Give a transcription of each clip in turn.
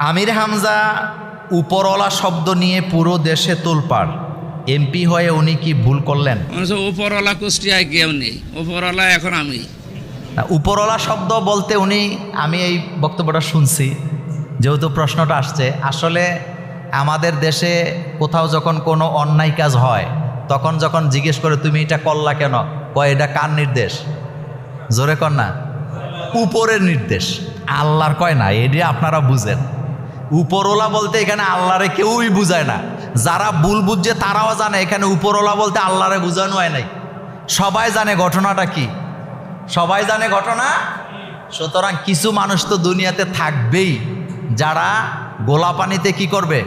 আমির হামজা উপরওয়ালা শব্দ নিয়ে পুরো দেশে তোলপাড়। এমপি হয়ে উনি কি ভুল করলেন? উপরওয়ালা কুষ্টিয়ায় কেউ নেই, উপরওয়ালা এখন আমি। উপরওয়ালা শব্দ বলতে আমি এই বক্তব্যটা শুনছি, যেহেতু প্রশ্নটা আসছে। আসলে আমাদের দেশে কোথাও যখন কোনো অন্যায় কাজ হয়, তখন যখন জিজ্ঞেস করে তুমি এটা করলা কেন, কয় এটা কার নির্দেশ? জোরে কর না, উপরের নির্দেশ, আল্লাহর কয় না। এটা আপনারা বুঝেন। উপরওয়ালা বলতে এখানে আল্লাহরে কেউই বুঝায় না। যারা ভুল বুঝছে তারাও জানে এখানে উপরওয়ালা বলতে আল্লাহরে বুঝানো হয় নাই। সবাই জানে ঘটনাটা কি, সবাই জানে ঘটনা। সুতরাং কিছু মানুষ তো দুনিয়াতে থাকবেই যারা গোলা পানিতে কি করবে,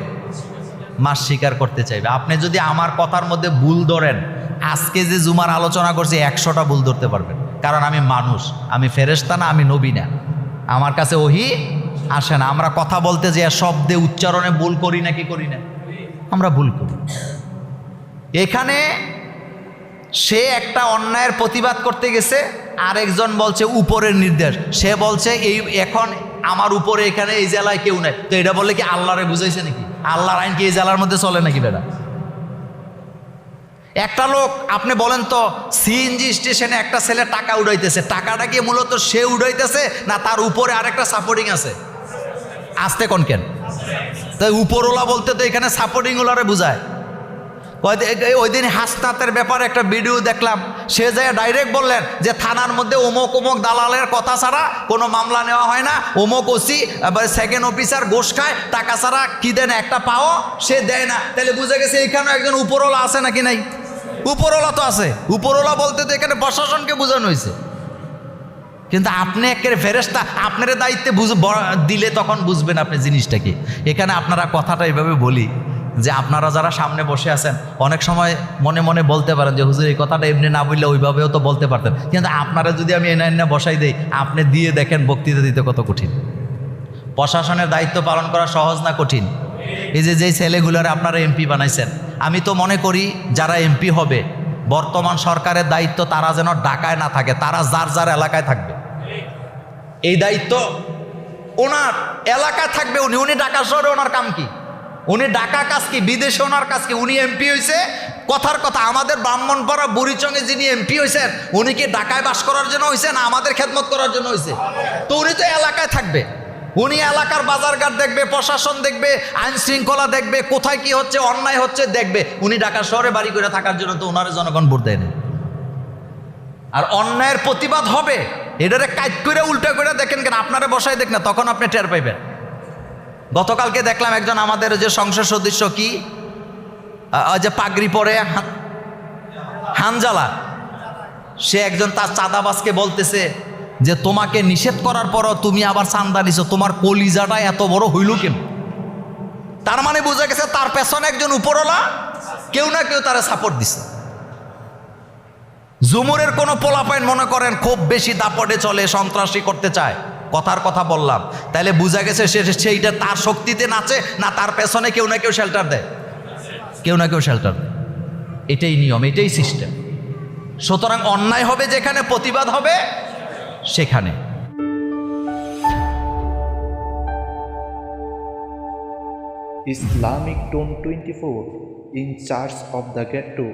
মাছ শিকার করতে চাইবে। আপনি যদি আমার কথার মধ্যে ভুল ধরেন, আজকে যে জুমার আলোচনা করছি 100টা ভুল ধরতে পারবেন। কারণ আমি মানুষ, আমি ফেরেশতা না, আমি নবী না, আমার কাছে ওহী আসে না। আমরা কথা বলতে যে শব্দে উচ্চারণে ভুল করি না, কি করি না, আমরা ভুল করি। এখানে সে একটা অন্যায়ের প্রতিবাদ করতে গেছে, আরেকজন বলছে উপরের নির্দেশ। সে বলছে এই এখন আমার উপরে এখানে এই জেলায় কেউ নেই, তো এটা বললে কি আল্লাহরে বুঝাইছে নাকি? আল্লাহর আইন কি এই জেলার মধ্যে চলে নাকি? বেটা একটা লোক, আপনি বলেন তো, সিএনজি স্টেশনে একটা ছেলে টাকা উড়াইতেছে, টাকাটা কি মূলত সে উড়াইতেছে না তার উপরে আরেকটা সাপোর্টিং আছে? আসতে কোন কেন? তাই উপরওয়ালা বলতে তো এখানে সাপোর্টিং ওলারে বুঝায়। ওই দিন হাসনাতের ব্যাপারে একটা ভিডিও দেখলাম, সে যায় ডাইরেক্ট বললেন যে থানার মধ্যে অমুক অমুক দালালের কথা ছাড়া কোনো মামলা নেওয়া হয় না, অমুক ওসি সেকেন্ড অফিসার ঘোষ খায়, টাকা ছাড়া কি দেন একটা পাও সে দেয় না। তাহলে বুঝে গেছে এখানে একজন উপরওয়ালা আছে নাকি নাই? উপরওয়ালা তো আছে। উপরওয়ালা বলতে তো এখানে প্রশাসনকে বোঝানো হয়েছে। কিন্তু আপনি একেবারে ফেরেশতা, আপনার দায়িত্বে দিলে তখন বুঝবেন আপনি জিনিসটা কি। এখানে আপনারা কথাটা এইভাবে বলি যে আপনারা যারা সামনে বসে আছেন, অনেক সময় মনে মনে বলতে পারেন যে হুজুর এই কথাটা এমনি না বললে ওইভাবেও তো বলতে পারতেন। কিন্তু আপনারা যদি আমি এনে বসাই দিই, আপনি দিয়ে দেখেন বক্তৃতা দিতে কত কঠিন। প্রশাসনের দায়িত্ব পালন করা সহজ না কঠিন? এই যে যেই ছেলেগুলোর আপনারা এমপি বানাইছেন, আমি তো মনে করি যারা এমপি হবে, বর্তমান সরকারের দায়িত্ব তারা যেন ঢাকায় না থাকে, তারা যার যার এলাকায় থাকবে। এই দায়িত্ব ওনার এলাকায় থাকবে। উনি ঢাকা শহরে ওনার কাম কি? উনি ঢাকা কাজ কি? বিদেশে ওনার কাজ কি? উনি এমপি হয়েছে, কথার কথা আমাদের ব্রাহ্মণপাড়া বুড়িচঙ্গে যিনি এমপি হয়েছেন, উনি কি ঢাকায় বাস করার জন্য হয়েছে না আমাদের খেদমত করার জন্য হয়েছে? তো উনি তো এলাকায় থাকবে। উনি এলাকার বাজারঘাট দেখবে, প্রশাসন দেখবে, আইন শৃঙ্খলা দেখবে, কোথায় কি হচ্ছে, অন্যায় হচ্ছে দেখবে। উনি ঢাকা শহরে বাড়ি করে থাকার জন্য তো ওনার জনগণ ভোট দেয় না। আর অন্যায়ের প্রতিবাদ হবে, এটারে কাজ করে উল্টা করে দেখেন কেন, আপনারা বসাই দেখ না, তখন আপনি টের পাইবেন। গতকালকে দেখলাম একজন আমাদের যে সংসদ সদস্য কি যে পাগড়ি পরে হানজালা, সে একজন তার চাঁদাবাজকে বলতেছে যে তোমাকে নিষেধ করার পরও তুমি আবার চাঁদা নিছো, তোমার কলিজাটা এত বড় হইল কেন? তার মানে বোঝা গেছে তার পেছনে একজন উপরওয়ালা, কেউ না কেউ তারা সাপোর্ট দিছে। জুমুরের কোনো পোলাপাইন মনে করেন খুব বেশি দাপটে চলে, সন্ত্রাসী করতে চায়, কথার কথা বললাম, তাহলে বোঝা গেছে সেইটা তার শক্তিতে নাচে না তার পেছনে কেউ না কেউ শেল্টার দেয়, কেউ না কেউ শেল্টার দেয়। এটাই নিয়ম, এটাই সিস্টেম। সুতরাং অন্যায় হবে যেখানে, প্রতিবাদ হবে সেখানে। Islamic Tone 24 in charge of the Ghetto